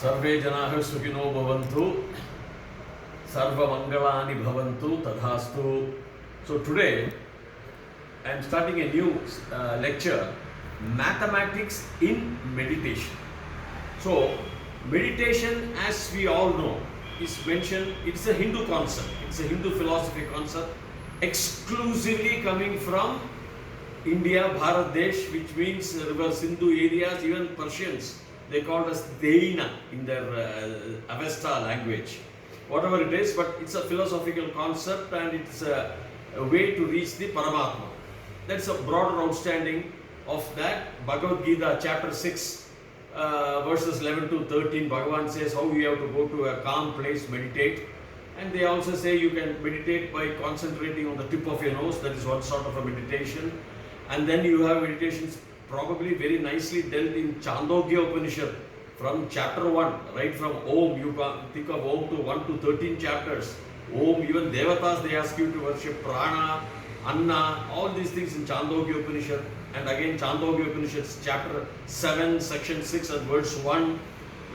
सर्वे जनाः सुखिनो भवन्तु, सर्वमङ्गलानि भवन्तु, तथास्तु. So today I am starting a new lecture, mathematics in meditation. So meditation, as we all know, is mentioned. It's a Hindu concept. It's a Hindu philosophy concept, exclusively coming from India, Bharat Desh, which means river Sindhu areas. Even Persians, they called us Deina in their Avesta language. Whatever it is, but it's a philosophical concept and it's a way to reach the Paramatma. That's a broader outstanding of that. Bhagavad Gita chapter 6 verses 11 to 13, Bhagavan says how you have to go to a calm place, meditate. And they also say you can meditate by concentrating on the tip of your nose. That is one sort of a meditation. And then you have meditations probably very nicely dealt in Chandogya Upanishad from chapter 1, right from Om. You can think of Om to 1 to 13 chapters. Om, even Devatas they ask you to worship Prana, Anna, all these things in Chandogya Upanishad. And again Chandogya Upanishad chapter 7, section 6 and verse 1.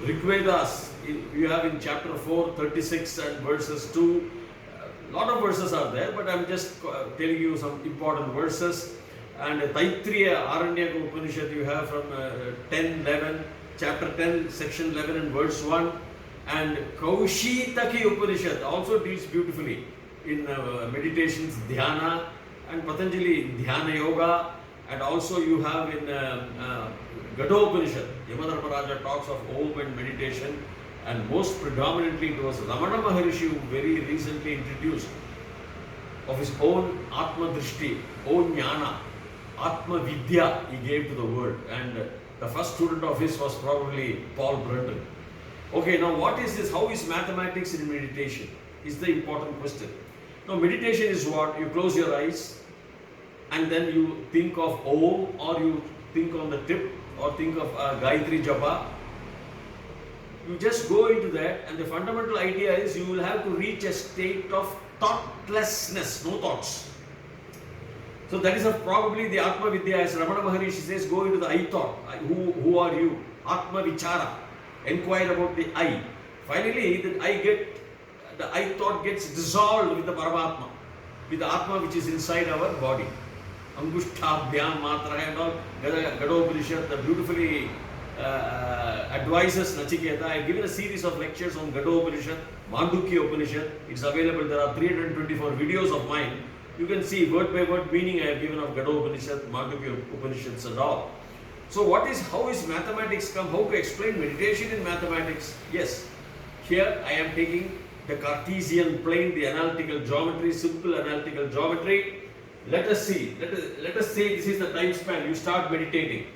Rigvedas you have in chapter 4, 36 and verses 2. A lot of verses are there, but I'm just telling you some important verses. And Taittiriya Aranyaka Upanishad you have from 10, 11, chapter 10, section 11 and verse 1. And Kaushitaki Upanishad also deals beautifully in meditations, dhyana, and Patanjali Dhyana Yoga. And also you have in Gado Upanishad, Yamadharmaraja talks of Om and meditation. And most predominantly it was Ramana Maharishi who very recently introduced of his own Atma Drishti, own Jnana, Atma Vidya he gave to the world. And the first student of his was probably Paul Brunton. Okay, now what is this? How is mathematics in meditation? Is the important question. Now meditation is what? You close your eyes and then you think of Om, or you think on the tip, or think of Gayatri Japa. You just go into that, and the fundamental idea is you will have to reach a state of thoughtlessness, no thoughts. So that is probably the Atma Vidya, as Ramana Maharishi says, go into the I thought. Who are you? Atma Vichara. Inquire about the I. Finally, the I thought gets dissolved with the Paramatma, with the Atma which is inside our body. Angushtabhyam Matra and all, Gadopurishad beautifully advises Nachiketa. I have given a series of lectures on Gadopurishad, Mandukya Upanishad. It's available. There are 324 videos of mine. You can see word by word meaning I have given of Gado Upanishad, Mandukya Upanishads and all. So how is mathematics come? How to explain meditation in mathematics? Yes, here I am taking the Cartesian plane, the analytical geometry, simple analytical geometry. Let us see. Let us say this is the time span. You start meditating.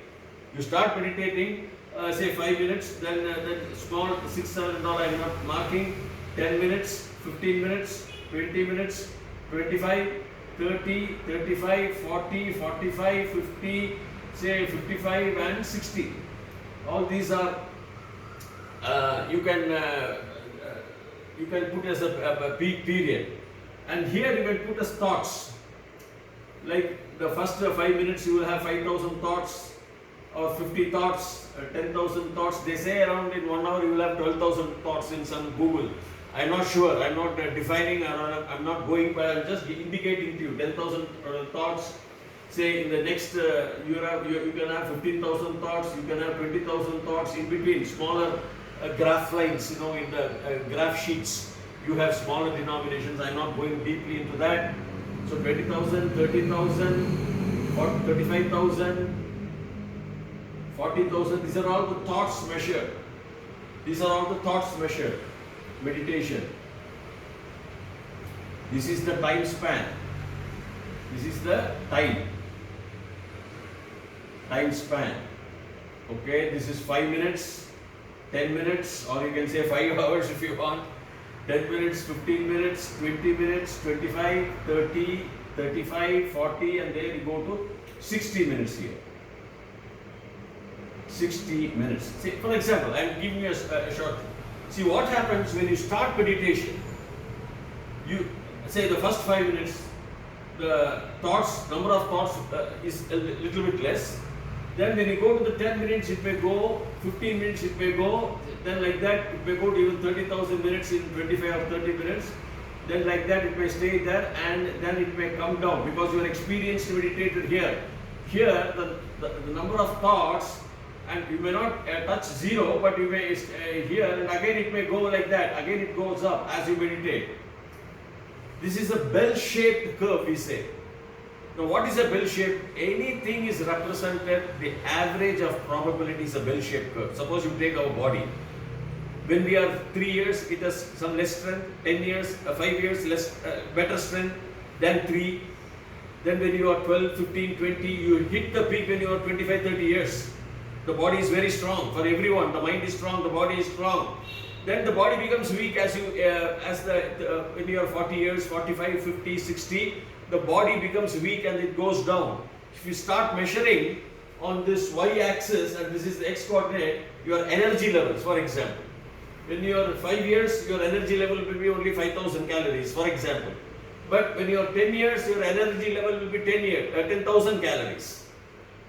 You start meditating, say 5 minutes, then small 6, 7 and all I am not marking. 10 minutes, 15 minutes, 20 minutes, 25, 30, 35, 40, 45, 50, say 55 and 60. All these are you can put as a peak period. And here you can put as thoughts. Like the first 5 minutes you will have 5,000 thoughts or 50 thoughts, 10,000 thoughts. They say around in 1 hour you will have 12,000 thoughts in some Google. I am not sure, I am not defining, or I am not going by, I am just indicating to you 10,000 thoughts. Say in the next, you can have 15,000 thoughts, you can have 20,000 thoughts in between, smaller graph lines, in the graph sheets. You have smaller denominations, I am not going deeply into that. So 20,000, 30,000, 35,000, 40,000, these are all the thoughts measured. These are all the thoughts measured. Meditation. This is the time span. This is the time span. Okay, this is 5 minutes, 10 minutes, or you can say 5 hours if you want. 10 minutes, 15 minutes, 20 minutes, 25, 30, 35, 40, and then you go to 60 minutes here. 60 minutes. See, for example, I am giving you a short. See what happens when you start meditation. You say the first 5 minutes, the thoughts, number of thoughts is a little bit less. Then when you go to the 10 minutes, it may go, 15 minutes, it may go, then like that, it may go to even 30,000 minutes in 25 or 30 minutes. Then like that, it may stay there, and then it may come down because you are experienced meditator here. Here, the number of thoughts, and you may not touch zero, but you may here, and again it may go like that. Again it goes up as you meditate. This is a bell-shaped curve, we say. Now, what is a bell shape? Anything is represented, the average of probability is a bell-shaped curve. Suppose you take our body. When we are 3 years, it has some less strength. 10 years, 5 years, less, better strength than 3. Then when you are 12, 15, 20, you hit the peak when you are 25, 30 years. The body is very strong for everyone. The mind is strong, the body is strong. Then the body becomes weak as you, when you are 40 years, 45, 50, 60. The body becomes weak and it goes down. If you start measuring on this y-axis, and this is the x-coordinate, your energy levels, for example. When you are 5 years, your energy level will be only 5,000 calories, for example. But when you are 10 years, your energy level will be 10,000 calories.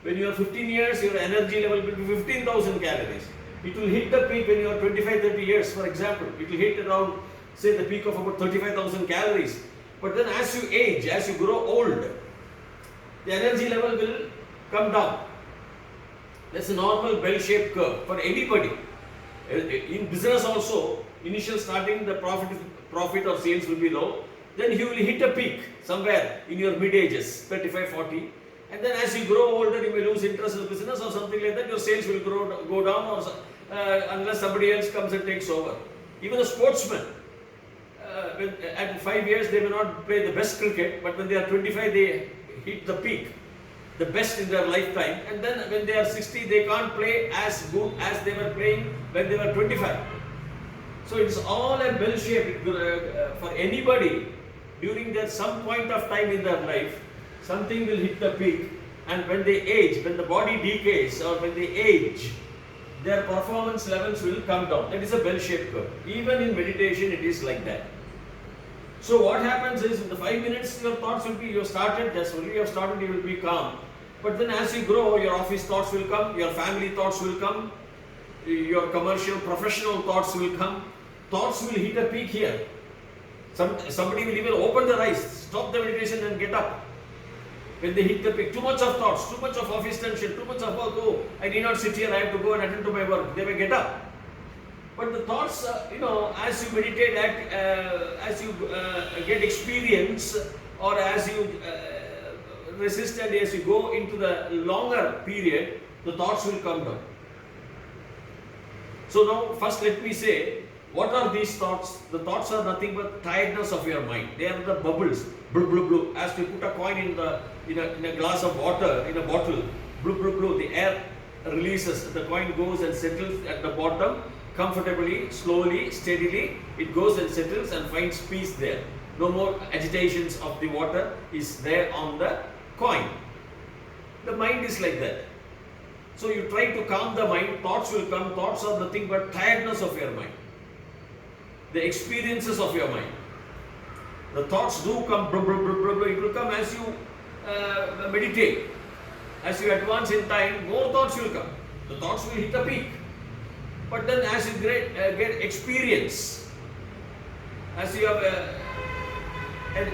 When you are 15 years, your energy level will be 15,000 calories. It will hit the peak when you are 25, 30 years, for example. It will hit around, say, the peak of about 35,000 calories. But then as you age, as you grow old, the energy level will come down. That's a normal bell-shaped curve for anybody. In business also, initial starting, the profit or sales will be low. Then you will hit a peak somewhere in your mid-ages, 35, 40. And then as you grow older, you may lose interest in the business or something like that. Your sales will go down, or unless somebody else comes and takes over. Even a sportsman, at 5 years, they may not play the best cricket, but when they are 25, they hit the peak, the best in their lifetime. And then when they are 60, they can't play as good as they were playing when they were 25. So it's all a bell shape for anybody. During that some point of time in their life, something will hit the peak, and when they age, when the body decays or when they age, their performance levels will come down. That is a bell-shaped curve. Even in meditation, it is like that. So what happens is, in the 5 minutes, your thoughts will be, you have started, that's only you have started, you will be calm. But then as you grow, your office thoughts will come, your family thoughts will come, your commercial, professional thoughts will come. Thoughts will hit a peak here. Somebody will even open their eyes, stop the meditation and get up. When they hit the peak, too much of thoughts, too much of office tension, too much of work, oh, I need not sit here, I have to go and attend to my work. They may get up. But the thoughts, as you meditate, as you get experience, or as you resist and as you go into the longer period, the thoughts will come down. So now, first let me say, what are these thoughts? The thoughts are nothing but tiredness of your mind. They are the bubbles, blue, blue, blue. As you put a coin in a glass of water, in a bottle, blue, blue, blue, the air releases, the coin goes and settles at the bottom, comfortably, slowly, steadily. It goes and settles and finds peace there. No more agitations of the water is there on the coin. The mind is like that. So you try to calm the mind, thoughts will come. Thoughts are nothing but tiredness of your mind, the experiences of your mind. The thoughts do come, blah, blah, blah, blah, blah. It will come as you meditate. As you advance in time, more thoughts will come. The thoughts will hit a peak. But then as you get experience, as you have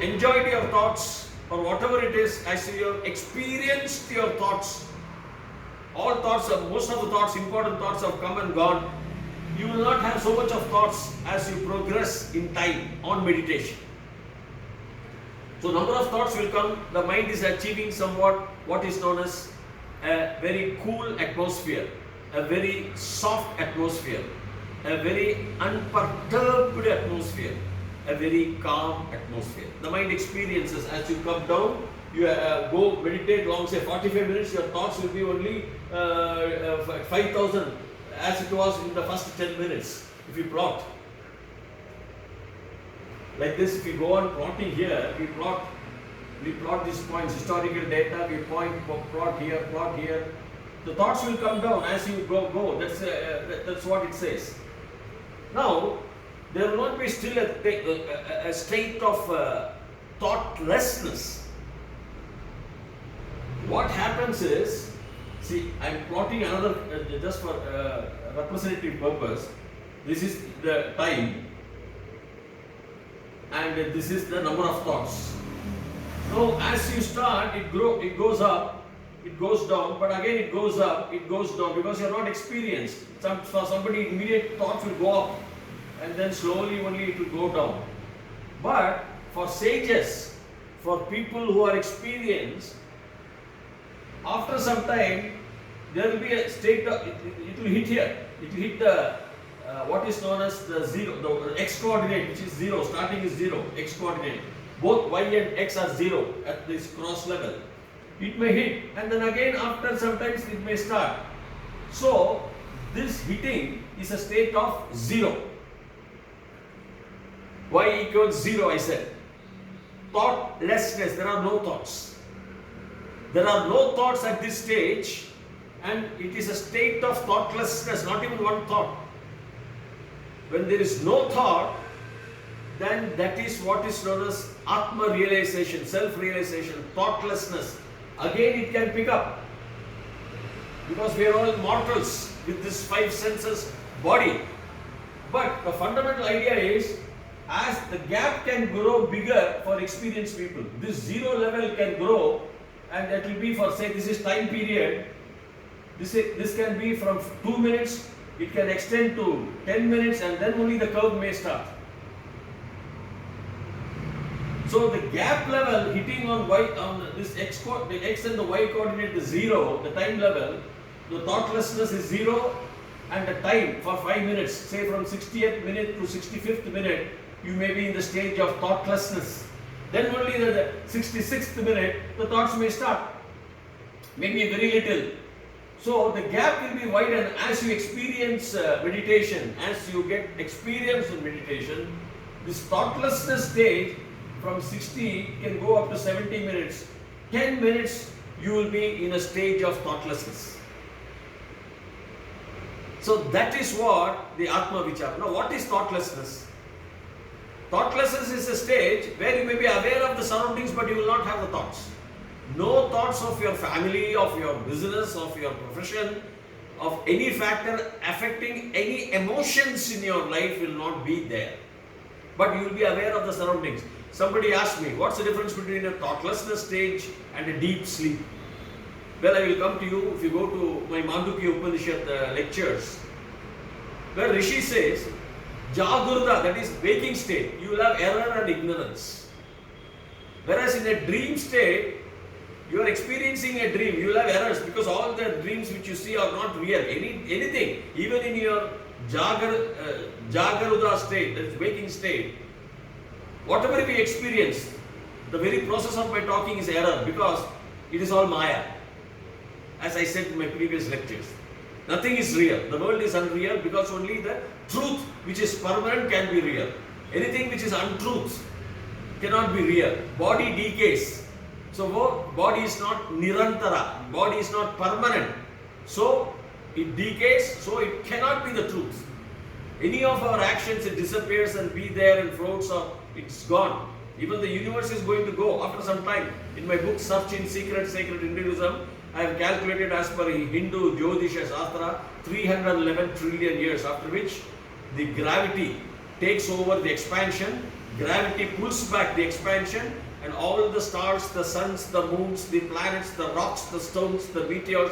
enjoyed your thoughts, or whatever it is, as you have experienced your thoughts, all thoughts, most of the thoughts, important thoughts have come and gone. You will not have so much of thoughts as you progress in time on meditation. So number of thoughts will come. The mind is achieving somewhat what is known as a very cool atmosphere, a very soft atmosphere, a very unperturbed atmosphere, a very calm atmosphere. The mind experiences as you come down, you go meditate long, say 45 minutes, your thoughts will be only 5,000 as it was in the first 10 minutes. If you plot like this, if you go on plotting here, we plot these points, historical data, we plot here. The thoughts will come down as you go. That's what it says. Now, there will not be still a state of thoughtlessness. What happens is, See, I am plotting another just for representative purpose. This is the time, and this is the number of thoughts. Now, as you start, it goes up, it goes down, but again it goes up, it goes down because you are not experienced. For somebody, immediate thoughts will go up, and then slowly only it will go down. But for sages, for people who are experienced, after some time, there will be a state of, it will hit here. It will hit the what is known as the zero, the x coordinate, which is 0. Starting is 0, x coordinate. Both y and x are 0 at this cross level. It may hit, and then again after sometimes it may start. So this hitting is a state of 0. Y equals 0, I said. Thoughtlessness, there are no thoughts. There are no thoughts at this stage, and it is a state of thoughtlessness, not even one thought. When there is no thought, then that is what is known as Atma realization, self-realization, thoughtlessness. Again it can pick up, because we are all mortals with this 5 senses body. But the fundamental idea is, as the gap can grow bigger for experienced people, this 0 level can grow, and that will be for, say, this is time period. This can be from 2 minutes, it can extend to 10 minutes, and then only the curve may start. So the gap level hitting on y, on this x, the x and the y coordinate is 0, the time level, the thoughtlessness is 0, and the time for 5 minutes, say from 60th minute to 65th minute, you may be in the stage of thoughtlessness. Then only the 66th minute, the thoughts may start, maybe very little. So the gap will be widened as you experience meditation, as you get experience in meditation. This thoughtlessness stage from 60 can go up to 70 minutes. 10 minutes you will be in a stage of thoughtlessness. So that is what the Atma Vichara. Now what is thoughtlessness? Thoughtlessness is a stage where you may be aware of the surroundings, but you will not have the thoughts. No thoughts of your family, of your business, of your profession, of any factor affecting any emotions in your life will not be there. But you will be aware of the surroundings. Somebody asked me, what's the difference between a thoughtlessness stage and a deep sleep? Well, I will come to you if you go to my Mandukya Upanishad lectures, where Rishi says, Jagruta, that is waking state, you will have error and ignorance. Whereas in a dream state, you are experiencing a dream, you will have errors, because all the dreams which you see are not real. Anything, even in your Jagruta state, that is waking state, whatever we experience, the very process of my talking is error, because it is all Maya. As I said in my previous lectures, nothing is real. The world is unreal because only the truth which is permanent can be real. Anything which is untruth cannot be real. Body decays. So body is not nirantara. Body is not permanent. So it decays, so it cannot be the truth. Any of our actions, it disappears and be there and floats or it's gone. Even the universe is going to go after some time. In my book Search in Sacred Hinduism, I have calculated as per Hindu Jyotisha Shastra 311 trillion years, after which the gravity takes over the expansion, gravity pulls back the expansion, and all the stars, the suns, the moons, the planets, the rocks, the stones, the meteors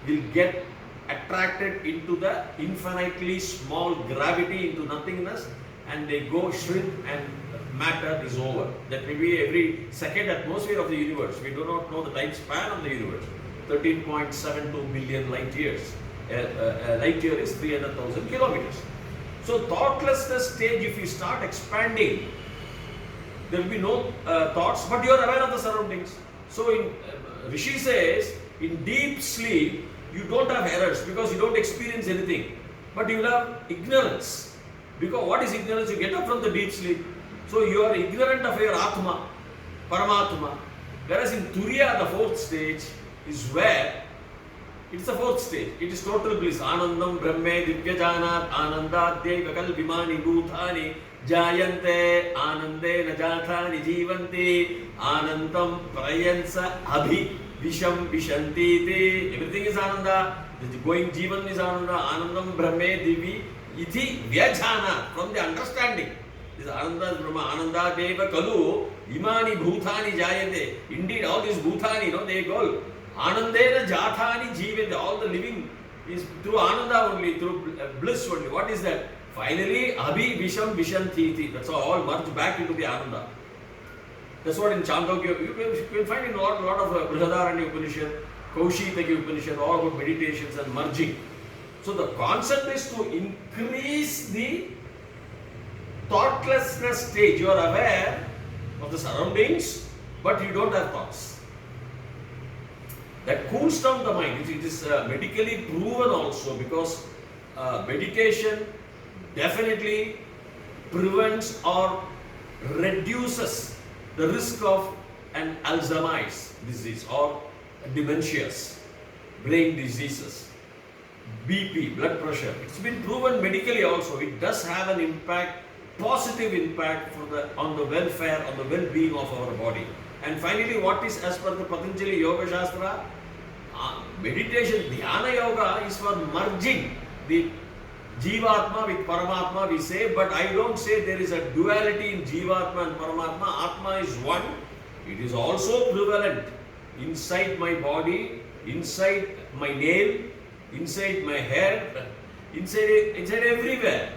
will get attracted into the infinitely small gravity, into nothingness, and they go shrink and matter is over. That may be every second atmosphere of the universe. We do not know the time span of the universe. 13.72 billion light years. Light year is 300,000 kilometers. So thoughtlessness stage, if you start expanding, there will be no thoughts, but you are aware of the surroundings. So in Rishi says, in deep sleep, you don't have errors because you don't experience anything, but you will have ignorance. Because what is ignorance? You get up from the deep sleep, so you are ignorant of your Atma, Paramatma. Whereas in Turiya, the fourth stage is where it's the fourth stage. It is total bliss. Anandam Brahme Divyajanat Anandadye Kakal Vimani Bhutani Jayante Anande Najathani Jivanti Anandam Prayansa Abhi Visham Vishanti, everything is Ananda. The going Jivan is Ananda. Anandam Brahme Divi Iti Vyajana, from the understanding. This Ananda is Brahma, Ananda Deva Kalu, Imani Bhutani Jayate. Indeed, all these Bhutani, they go. Anandena Jathani Jivate, all the living is through Ananda only, through bliss only. What is that? Finally, Abhi Visham Vishanti. That's all merged back into the Ananda. That's what in Chandogya, you can find in a lot of Brihadaranya Upanishad, Kaushitaki Upanishad, all about meditations and merging. So the concept is to increase the thoughtlessness stage. You are aware of the surroundings, but you don't have thoughts. That cools down the mind. It is medically proven also, because meditation definitely prevents or reduces the risk of an Alzheimer's disease or dementias, brain diseases, BP, blood pressure. It's been proven medically also. It does have an impact, positive impact on the welfare, on the well-being of our body. And finally, what is as per the Patanjali Yoga Shastra? Meditation, Dhyana Yoga is for merging the Jivatma with Paramatma, we say, but I don't say there is a duality in Jivatma and Paramatma. Atma is one. It is also prevalent inside my body, inside my nail, inside my hair, inside everywhere.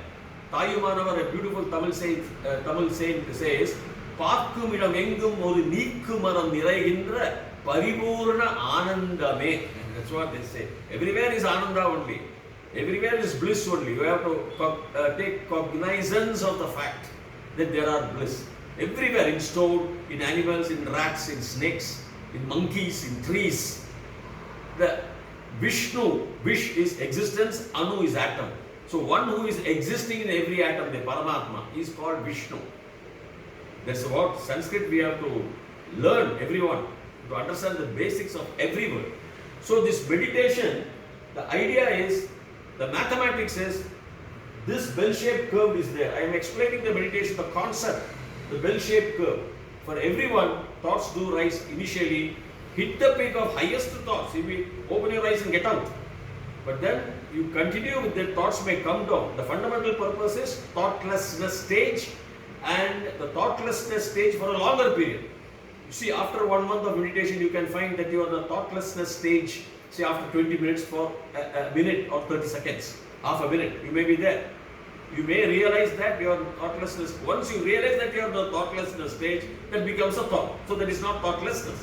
Tayumanavar, a beautiful Tamil saint says, Parkumidam engum oru neekumaram niraiginra paripurna anandame. That's what they say. Everywhere is Ananda only. Everywhere is bliss only. You have to take cognizance of the fact that there are bliss. Everywhere, in stone, in animals, in rats, in snakes, in monkeys, in trees. The Vishnu, Vish is existence, Anu is atom. So one who is existing in every atom, the Paramatma, is called Vishnu. That's what Sanskrit we have to learn, everyone, to understand the basics of every word. So this meditation, the idea is, the mathematics is, this bell-shaped curve is there. I am explaining the meditation, the concept, the bell-shaped curve. For everyone, thoughts do rise initially, hit the peak of highest thoughts. You may open your eyes and get out. But then you continue with the thoughts may come down. The fundamental purpose is thoughtlessness stage, and the thoughtlessness stage for a longer period. You see, after 1 month of meditation, you can find that you are in the thoughtlessness stage. Say after 20 minutes for a minute or 30 seconds, half a minute, you may be there. You may realize that you are thoughtlessness. Once you realize that you are in the thoughtlessness stage, that becomes a thought. So that is not thoughtlessness.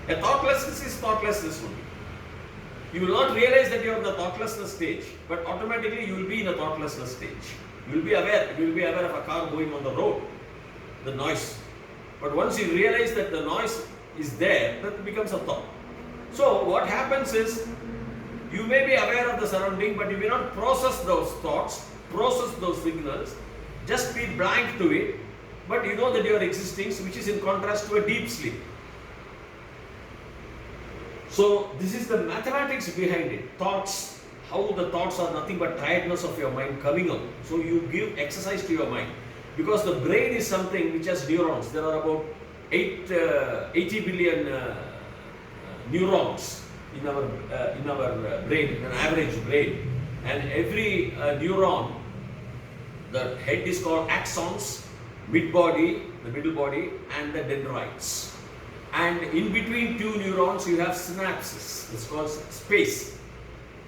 A thoughtlessness is thoughtlessness only. You will not realize that you are in the thoughtlessness stage, but automatically you will be in a thoughtlessness stage. You will be aware. You will be aware of a car going on the road, the noise. But once you realize that the noise is there, that becomes a thought. So what happens is, you may be aware of the surrounding, but you may not process those thoughts, process those signals, just be blank to it, but you know that you are existing, which is in contrast to a deep sleep. So this is the mathematics behind it. Thoughts, how the thoughts are nothing but tiredness of your mind coming out. So you give exercise to your mind, because the brain is something which has neurons. There are about 80 billion neurons in our brain, an average brain, and every neuron, the head is called axons, mid-body, the middle body, and the dendrites. And in between two neurons, you have synapses. It's called space.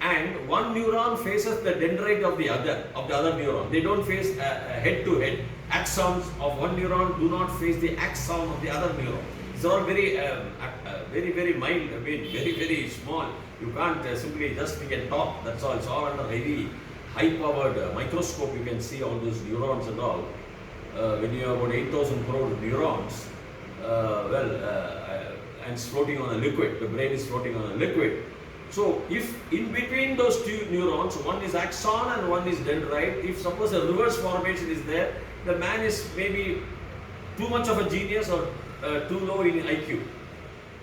And one neuron faces the dendrite of the other neuron. They don't face head to head. Axons of one neuron do not face the axon of the other neuron. It's all very mild, very small. You can't simply just, we can talk, that's all. It's all under heavy, high-powered microscope. You can see all those neurons and all. When you have about 8,000 crore neurons, and it's floating on a liquid, the brain is floating on a liquid. So if in between those two neurons, one is axon and one is dendrite, if suppose a reverse formation is there, the man is maybe too much of a genius or too low in IQ.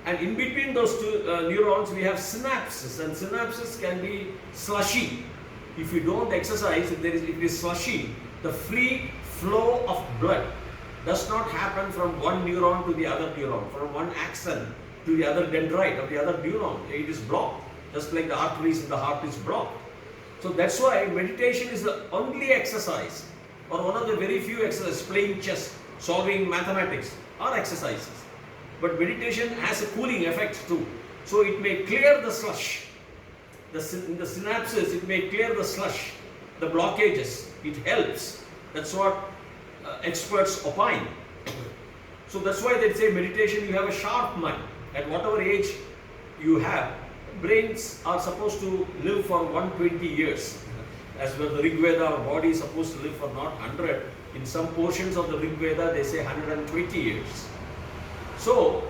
And in between those two neurons, we have synapses, and synapses can be slushy. If you don't exercise, if it is slushy, the free flow of blood does not happen from one neuron to the other neuron, from one axon to the other dendrite or the other neuron. It is blocked, just like the arteries in the heart is blocked. So that's why meditation is the only exercise, or one of the very few exercises. Playing chess, solving mathematics are exercises. But meditation has a cooling effect too. So it may clear the slush. In the synapses, it may clear the slush, the blockages. It helps. That's what experts opine. So that's why they say meditation, you have a sharp mind. At whatever age you have, brains are supposed to live for 120 years. As well, the Rig Veda, our body is supposed to live for not 100. In some portions of the Rig Veda, they say 120 years. So,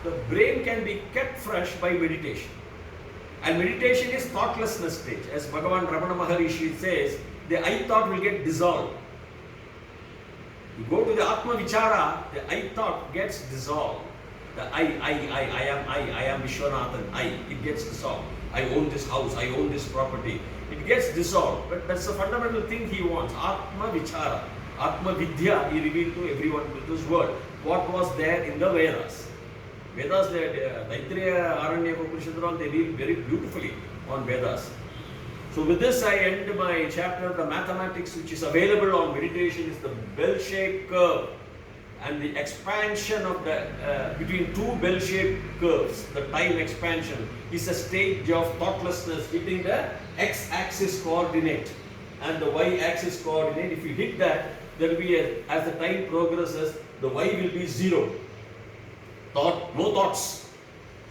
the brain can be kept fresh by meditation. And meditation is thoughtlessness stage. As Bhagavan Ramana Maharishi says, the I thought will get dissolved. You go to the Atma Vichara, the I thought gets dissolved. The I am Viswanathan, it gets dissolved. I own this house, I own this property. It gets dissolved. But that's the fundamental thing he wants. Atma Vichara. Atma Vidya, he revealed to everyone with his word. What was there in the Vedas? Vedas, Maitreya, Aranya, Upanishad, they deal very beautifully on Vedas. So with this I end my chapter. The mathematics which is available on meditation is the bell-shaped curve and the expansion of the between two bell-shaped curves. The time expansion is a stage of thoughtlessness hitting the x-axis coordinate and the y-axis coordinate. If you hit that, there will be as the time progresses, the y will be 0. No thoughts.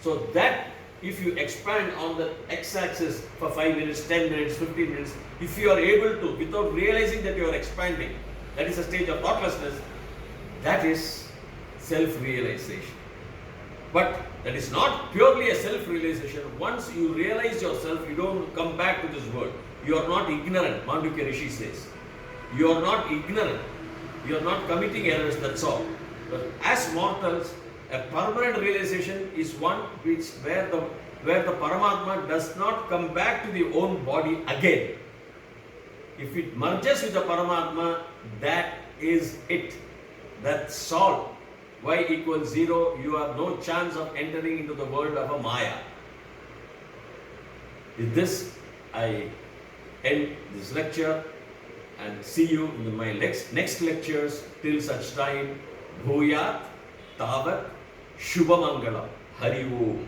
So that if you expand on the x-axis for 5 minutes, 10 minutes, 15 minutes, if you are able to, without realizing that you are expanding, that is a stage of thoughtlessness, that is self-realization. But that is not purely a self-realization. Once you realize yourself, you don't come back to this world. You are not ignorant, Mandukya Rishi says. You are not ignorant. You are not committing errors, that's all. But as mortals, a permanent realization is one where the Paramatma does not come back to the own body again. If it merges with the Paramatma, that is it. That's all. Y equals 0, you have no chance of entering into the world of a Maya. With this, I end this lecture and see you in my next lectures. Till such time, Bhuyat Tavat Shubhamangalam. Hari Om.